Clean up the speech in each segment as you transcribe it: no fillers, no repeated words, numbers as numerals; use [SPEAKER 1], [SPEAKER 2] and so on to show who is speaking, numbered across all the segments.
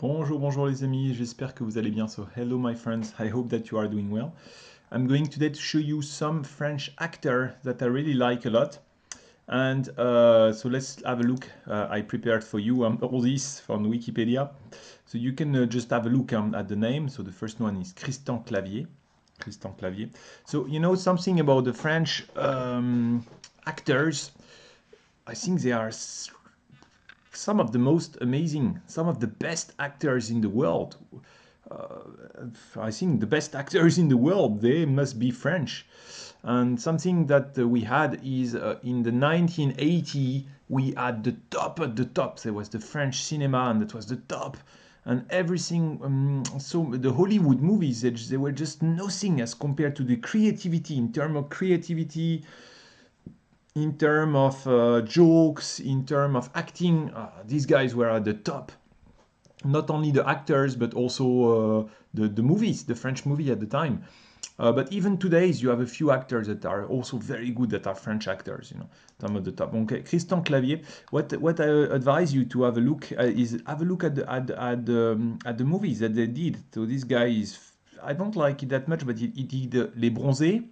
[SPEAKER 1] Bonjour, bonjour les amis, j'espère que vous allez bien. So hello my friends, I hope that you are doing well. I'm going today to show you some French actor that I really like a lot. And so let's have a look. I prepared for you all this from Wikipedia. So you can just have a look at the name. So the first one is Christian Clavier. Christian Clavier. So you know something about the French actors. I think they are some of the most amazing, some of the best actors in the world. I think the best actors in the world, they must be French. And something that we had is in the 1980, we had the top at the top. There was the French cinema, and that was the top. And everything, so the Hollywood movies, they were just nothing as compared to the creativity, in terms of creativity, in terms of jokes, in terms of acting. These guys were at the top. Not only the actors, but also the movies, the French movie at the time. But even today, you have a few actors that are also very good, that are French actors, you know, some of the top. Okay, Christian Clavier. What I advise you to have a look is have a look at the movies that they did. So this guy is, I don't like it that much, but he did Les Bronzés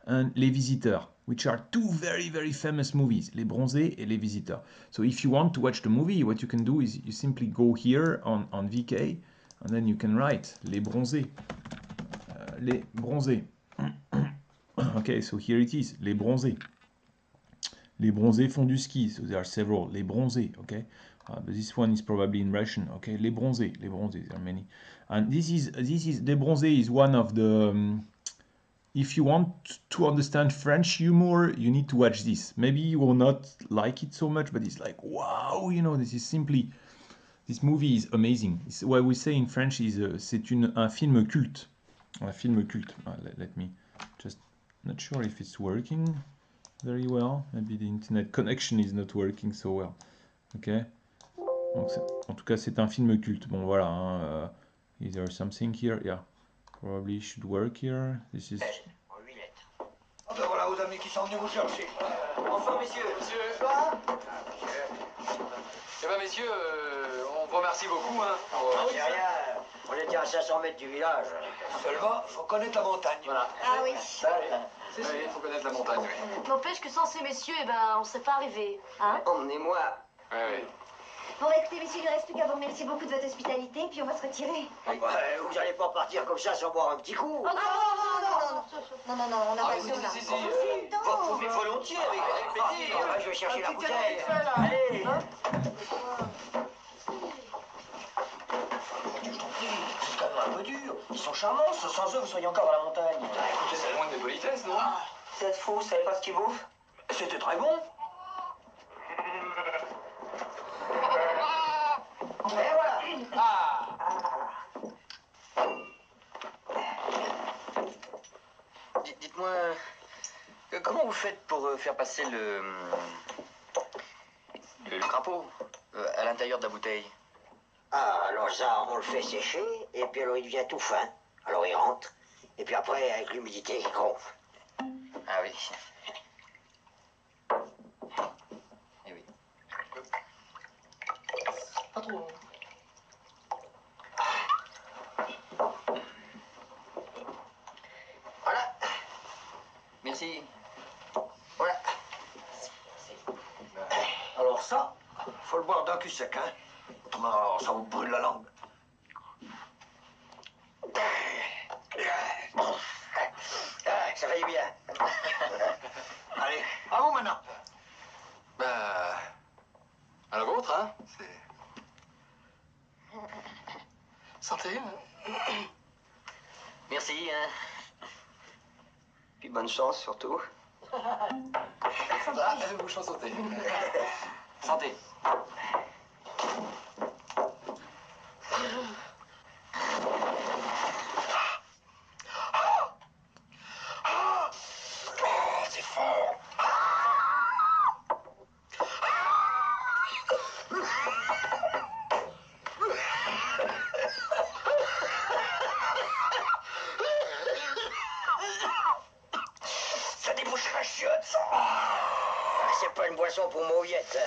[SPEAKER 1] and Les Visiteurs, which are two very, very famous movies, Les Bronzés et Les Visiteurs. So if you want to watch the movie, what you can do is you simply go here on VK, and then you can write Les Bronzés. Les Bronzés. Okay, so here it is, Les Bronzés. Les Bronzés font du ski, so there are several. Les Bronzés, okay? But this one is probably in Russian, okay? Les Bronzés, there are many. And this is Les Bronzés is one of the... if you want to understand French humor, you need to watch this. Maybe you will not like it so much, but it's like, wow, you know, this is simply... This movie is amazing. It's what we say in French is c'est un film culte. Un film culte. Let me just... Not sure if it's working very well. Maybe the internet connection is not working so well. Ok. Donc en tout cas, c'est un film culte. Bon, voilà. Hein, is there something here? Yeah. Probably should work here. This is...
[SPEAKER 2] Ah ben voilà vos amis qui sont venus vous chercher.
[SPEAKER 3] Enfin, messieurs. Eh ben, messieurs, on vous remercie beaucoup. Hein,
[SPEAKER 2] C'est rien. On était à 500 mètres du village. Seulement, faut connaître la montagne.
[SPEAKER 3] Voilà.
[SPEAKER 4] Ah oui.
[SPEAKER 3] Oui, il faut connaître la montagne. Oui.
[SPEAKER 4] N'empêche que sans ces messieurs, eh ben, on ne serait pas arrivé. Hein?
[SPEAKER 2] Emmenez-moi.
[SPEAKER 3] Oui, oui.
[SPEAKER 5] Bon, bah, écoutez, messieurs, il ne reste plus qu'à vous remercier beaucoup de votre hospitalité, puis on va se retirer.
[SPEAKER 2] Ouais, vous allez pas partir comme ça sans boire un petit coup.
[SPEAKER 5] Oh, non, on n'a pas le temps, là.
[SPEAKER 3] Si.
[SPEAKER 2] Vous faites volontiers avec plaisir. Ouais, je vais chercher la bouteille. Allez. C'est quand même un peu dur. Ils sont charmants. Sans eux, vous seriez encore dans la montagne.
[SPEAKER 3] Écoutez, c'est loin des politesses, non?
[SPEAKER 2] Vous êtes fous, vous savez pas ce qu'ils bouffent? C'était très bon. Et voilà.
[SPEAKER 6] Dites-moi, comment vous faites pour faire passer le crapaud à l'intérieur de la bouteille?
[SPEAKER 2] Ah, alors ça, on le fait sécher, et puis alors il devient tout fin. Alors il rentre, et puis après, avec l'humidité, il gonfle.
[SPEAKER 6] Ah oui. Eh oui.
[SPEAKER 3] Pas trop.
[SPEAKER 2] Voilà.
[SPEAKER 6] Merci.
[SPEAKER 2] Voilà. Alors ça, faut le boire d'un cul sec, hein. Autrement, ça vous brûle la langue. Ça va bien. Allez, à vous maintenant.
[SPEAKER 3] Bah, à la vôtre, hein. Santé.
[SPEAKER 6] Merci, hein.
[SPEAKER 2] Puis bonne chance surtout.
[SPEAKER 3] Ah, vous chansonnez. Santé.
[SPEAKER 2] C'est fort. Ça débouche la chiotte, ça. C'est pas une boisson. poisson pour mauviette.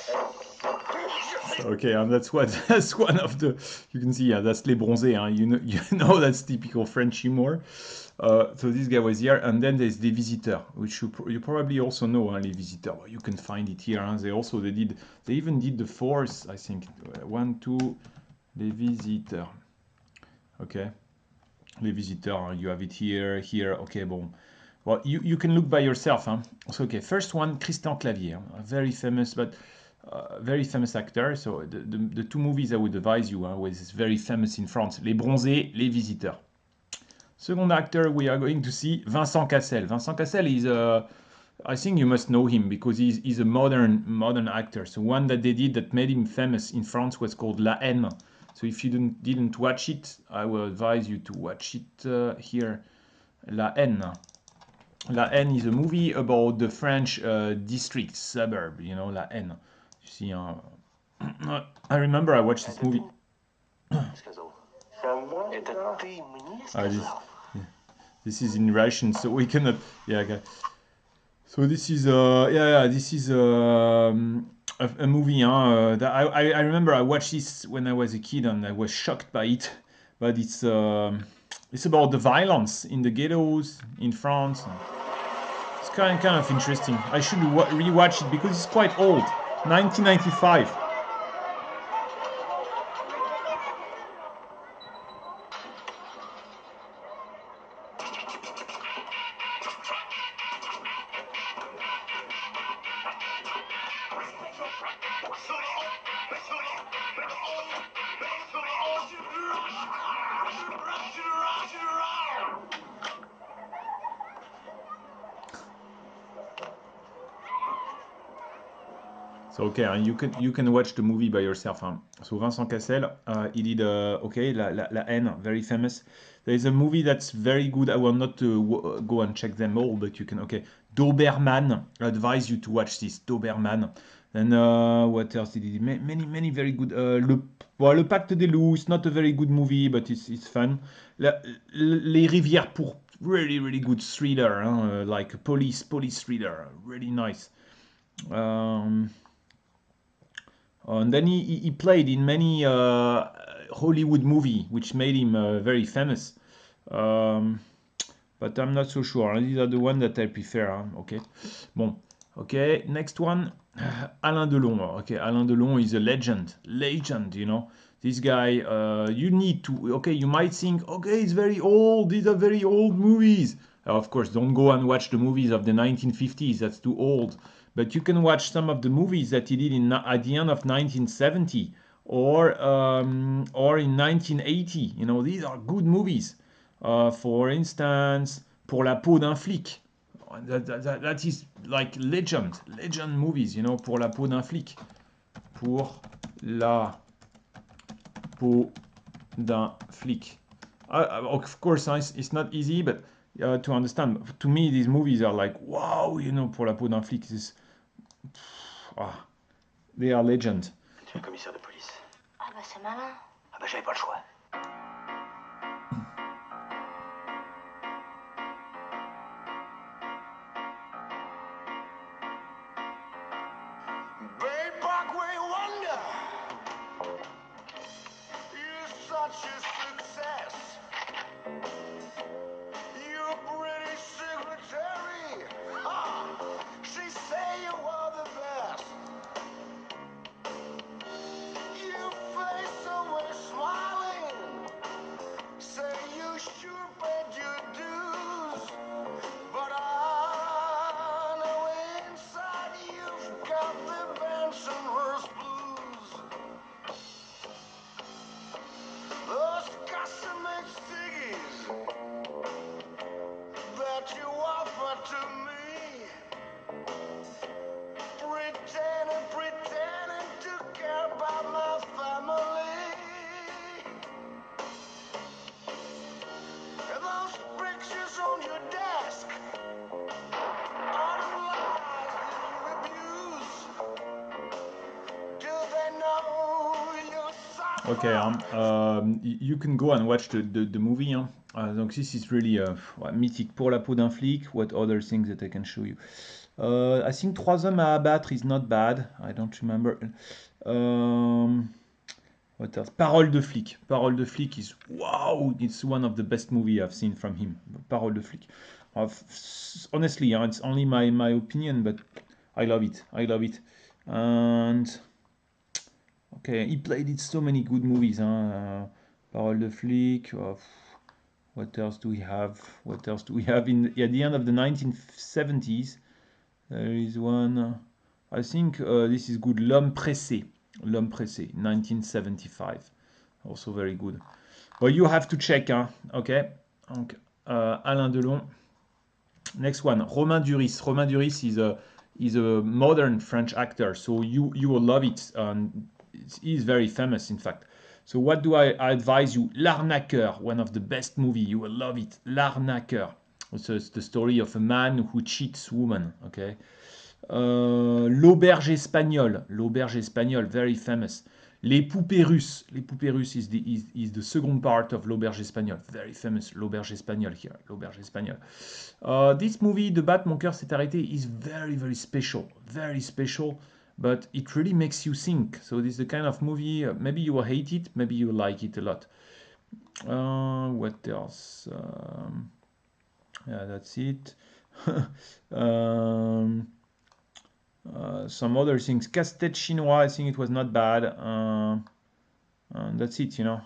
[SPEAKER 1] Okay, and that's what that's one of the, you can see, yeah, that's Les Bronzés, hein? You know that's typical French humor. So this guy was here, and then there's Les Visiteurs, which you probably also know, hein, Les Visiteurs. Well, you can find it here, hein? They even did the fourth, I think, 1, 2, Les Visiteurs. Okay, Les Visiteurs, you have it here, okay, bon. Well, you can look by yourself, hein? So, okay, first one, Christian Clavier, a very famous, but very famous actor. So the two movies I would advise you, was very famous in France, Les Bronzés, Les Visiteurs. Second actor we are going to see, Vincent Cassel. Vincent Cassel is, I think you must know him because he's a modern actor. So one that they did that made him famous in France was called La Haine. So if you didn't watch it, I will advise you to watch it here. La Haine. La Haine is a movie about the French district, suburb, you know, La Haine. You see, I remember I watched this movie. This is in Russian, so we cannot. Yeah, okay. So this is this is a movie. That I remember I watched this when I was a kid and I was shocked by it. But it's about the violence in the ghettos in France. It's kind of interesting. I should rewatch it because it's quite old, 1995. So okay, you can watch the movie by yourself. So Vincent Cassel, he did okay, La Haine, very famous. There is a movie that's very good. I will not go and check them all, but you can. Okay, Doberman. I advise you to watch this Doberman. And what else did he do? Many very good. Le Pacte des Loups. It's not a very good movie, but it's fun. Les Rivières Pourpres. Really good thriller, like a police thriller. Really nice. And then he played in many Hollywood movie, which made him very famous. But I'm not so sure. These are the ones that I prefer. Okay. Bon. Okay. Next one, Alain Delon. Okay, Alain Delon is a legend. You know. This guy, you need to. Okay, you might think, okay, it's very old. These are very old movies. Of course, don't go and watch the movies of the 1950s. That's too old. But you can watch some of the movies that he did at the end of 1970 or in 1980. You know, these are good movies. For instance, Pour la peau d'un flic. That is like legend movies. You know, Pour la peau d'un flic. Pour la peau d'un flic. Of course, it's not easy, but to understand. To me, these movies are like, wow, you know, Pour la peau d'un flic. They are legend.
[SPEAKER 6] Tu es le commissaire de police.
[SPEAKER 4] Ah bah c'est malin.
[SPEAKER 6] Ah bah j'avais pas le choix.
[SPEAKER 7] Bay Parkway Wonder, you're such a success. Your pretty secretary, she say you are the best. Your face always smiling, say you sure paid your dues, but I know inside you've got the Bensonhurst blues. Those custom-made ciggies that you offer to me, pretending to care about my family. And those pictures on your desk are the lies that you abuse. Do they know you're suffering?
[SPEAKER 1] Okay, you can go and watch the movie. Donc this is really mythic. Pour la peau d'un flic. What other things that I can show you? I think Trois hommes à abattre is not bad. I don't remember. What else? Parole de flic. Parole de flic is wow. It's one of the best movie I've seen from him. Parole de flic. Honestly, it's only my opinion, but I love it. I love it. And okay, he played in so many good movies. Parole de flic. What else do we have? What else do we have at the end of the 1970s? There is one. I think this is good. L'homme pressé. L'homme pressé, 1975. Also very good. But you have to check, hein? Okay. Donc, Alain Delon. Next one, Romain Duris. Romain Duris is a modern French actor, so you will love it. He's very famous, in fact. So what do I advise you? L'Arnaqueur, one of the best movie. You will love it. L'Arnaqueur. So it's the story of a man who cheats woman. Okay. L'Auberge Espagnole. L'Auberge Espagnole, very famous. Les Poupées Russes. Les Poupées Russes is the second part of L'Auberge Espagnole. Very famous. L'Auberge Espagnole here. L'Auberge Espagnole. This movie, De Bat, Mon cœur s'est arrêté, is very, very special. Very special. But it really makes you think. So this is the kind of movie, maybe you will hate it, maybe you will like it a lot. What else? Yeah, that's it. Some other things. Casse-tête chinois, I think it was not bad. And that's it, you know.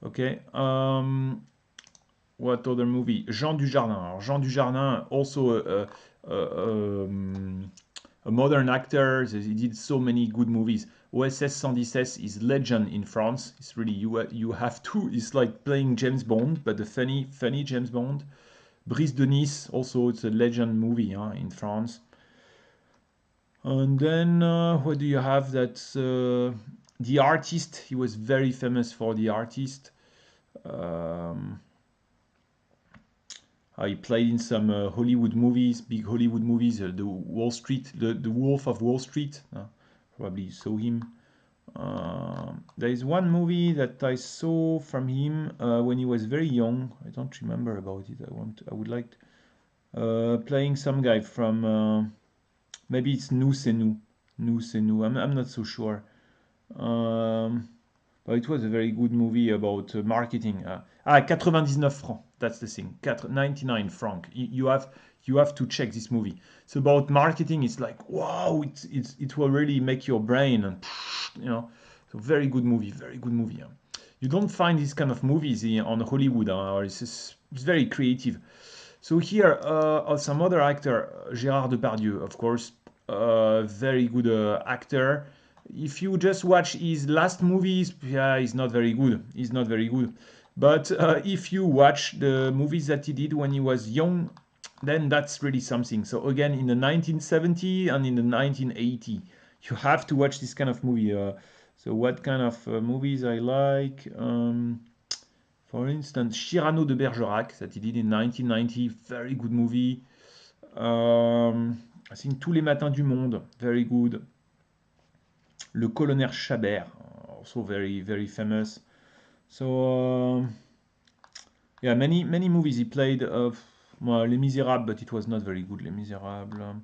[SPEAKER 1] Okay. What other movie? Jean Dujardin. Alors, Jean Dujardin, also a modern actor. He did so many good movies. OSS 117 is legend in France. It's really, you have to. It's like playing James Bond, but the funny James Bond. Brise de Nice, also it's a legend movie in France. And then what do you have? That's The Artist. He was very famous for The Artist. He played in some Hollywood movies, big Hollywood movies. The Wall Street, the Wolf of Wall Street. Probably you saw him. There is one movie that I saw from him when he was very young. I don't remember about it. I would like playing some guy from. Maybe it's Nous c'est nous. Nous c'est nous. I'm not so sure. But it was a very good movie about marketing. 99 francs. That's the thing. 99 francs. You have to check this movie. It's about marketing. It's like wow. It will really make your brain and you know. So very good movie. Very good movie. You don't find this kind of movies on Hollywood. Or it's very creative. So here, some other actor, Gérard Depardieu, of course, very good actor. If you just watch his last movies, yeah, he's not very good. He's not very good. But if you watch the movies that he did when he was young, then that's really something. So again, in the 1970 and in the 1980, you have to watch this kind of movie. So what kind of movies I like? For instance, Cyrano de Bergerac, that he did in 1990, very good movie. I think Tous les matins du monde, very good. Le colonel Chabert, also very, very famous. So, yeah, many movies he played. Les Misérables, but it was not very good, Les Misérables.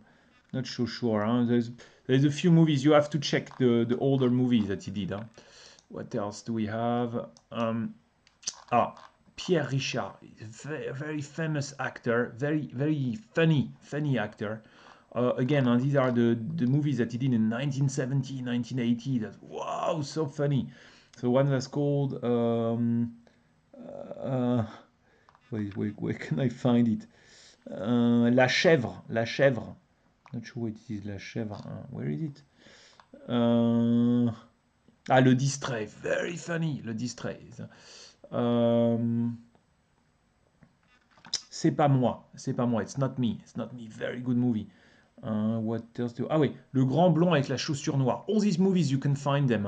[SPEAKER 1] Not so sure. Huh? There's a few movies. You have to check the older movies that he did. Huh? What else do we have? Pierre Richard, very, very famous actor, very, very funny actor. Again, these are the movies that he did in 1970, 1980. That wow, so funny. So one that's called wait, where can I find it? La Chèvre. Not sure what it is. La Chèvre. Where is it? Le Distrait. Very funny. Le Distrait. C'est pas moi. It's not me. Very good movie. What else do? Oui, Le Grand Blond avec la chaussure noire. All these movies you can find them.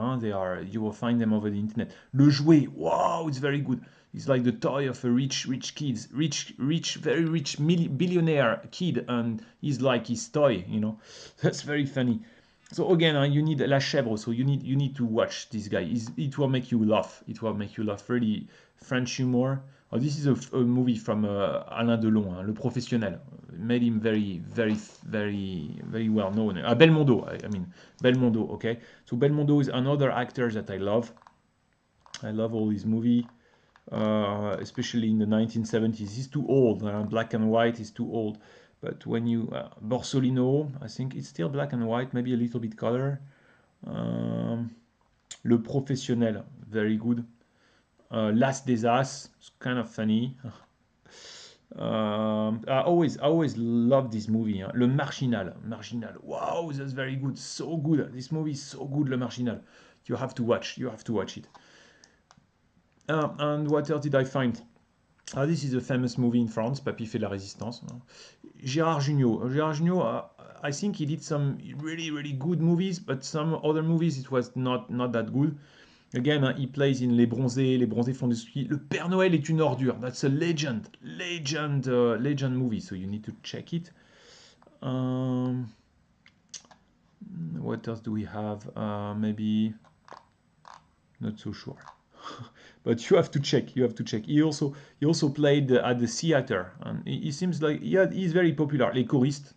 [SPEAKER 1] You will find them over the internet. Le Jouet. Wow, it's very good. It's like the toy of a rich kids, very rich billionaire kid, and he's like his toy. You know, that's very funny. So again, you need La Chèvre, so you need to watch this guy. It will make you laugh. It will make you laugh. Really French humor. Oh, this is a movie from Alain Delon, Le Professionnel. Made him very well known. Belmondo, I mean Belmondo. Okay, so Belmondo is another actor that I love. I love all his movies, especially in the 1970s. He's too old. Black and white is too old. But when you Borsolino, I think it's still black and white, maybe a little bit color. Le Professionnel, very good. L'As des As, it's kind of funny. I always love this movie. Le Marginal, wow, that's very good, so good. This movie is so good, Le Marginal. You have to watch it. And what else did I find? This is a famous movie in France, Papy fait la résistance. Gérard Jugnot, I think he did some really good movies, but some other movies it was not that good. Again, he plays in Les Bronzés font du ski. Le Père Noël est une ordure. That's a legend movie, so you need to check it. What else do we have? Maybe not so sure. But you have to check. He also played at the theater, and he seems like he's very popular. Les Choristes,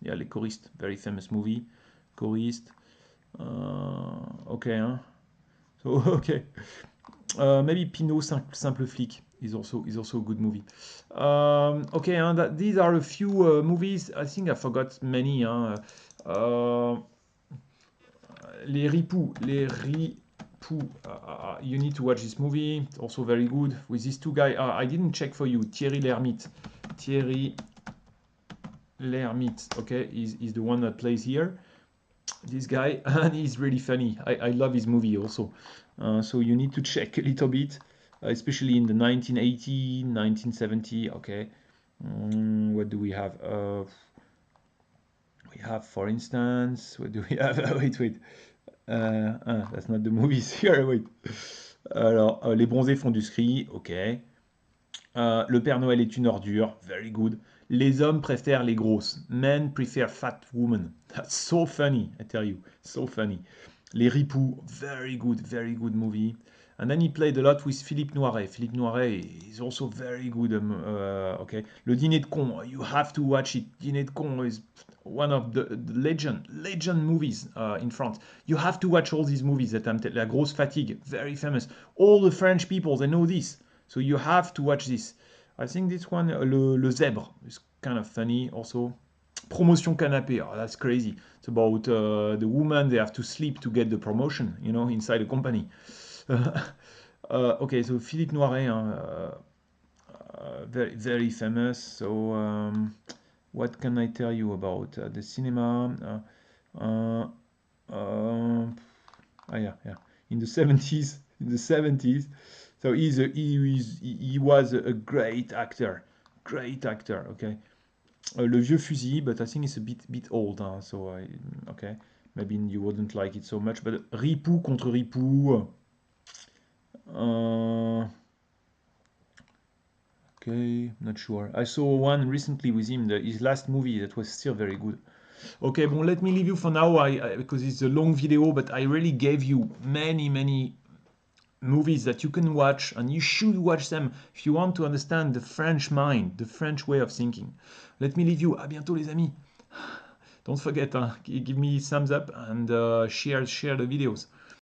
[SPEAKER 1] very famous movie. Choriste. Okay, huh? So okay, maybe Pinot Simple Flic is also a good movie. Okay, and these are a few movies. I think I forgot many. Les Ripoux. You need to watch this movie. Also very good with these two guys. I didn't check for you. Thierry Lhermitte. Okay, is the one that plays here. This guy, and he's really funny. I love his movie also. So you need to check a little bit, especially in the 1980, 1970. Okay, what do we have? We have, for instance, what do we have? Wait. That's not the movies here. Wait. Alors, Les Bronzés font du ski. Ok. Le Père Noël est une ordure. Very good. Les hommes préfèrent les grosses. Men prefer fat women. That's so funny, I tell you. So funny. Les Ripoux, very good movie. And then he played a lot with Philippe Noiret. Philippe Noiret is also very good. Okay. Le Dîner de Cons, you have to watch it. Dîner de Cons is one of the legend movies in France. You have to watch all these movies that I'm telling. La Grosse Fatigue, very famous. All the French people, they know this. So you have to watch this. I think this one, Le Zèbre, is kind of funny also. Promotion Canapé, oh, that's crazy. It's about the woman, they have to sleep to get the promotion, inside a company. Okay, so Philippe Noiret, very famous. So what can I tell you about the cinema? Yeah. In the 70s. So he was a great actor. Okay. Le Vieux Fusil, but I think it's a bit old, so okay, maybe you wouldn't like it so much. But Ripoux contre Ripoux. Okay, not sure. I saw one recently with him, his last movie that was still very good. Okay, bon, let me leave you for now because it's a long video, but I really gave you many movies that you can watch, and you should watch them if you want to understand the French mind, the French way of thinking. Let me leave you. À bientôt, les amis. Don't forget, give me thumbs up and share the videos.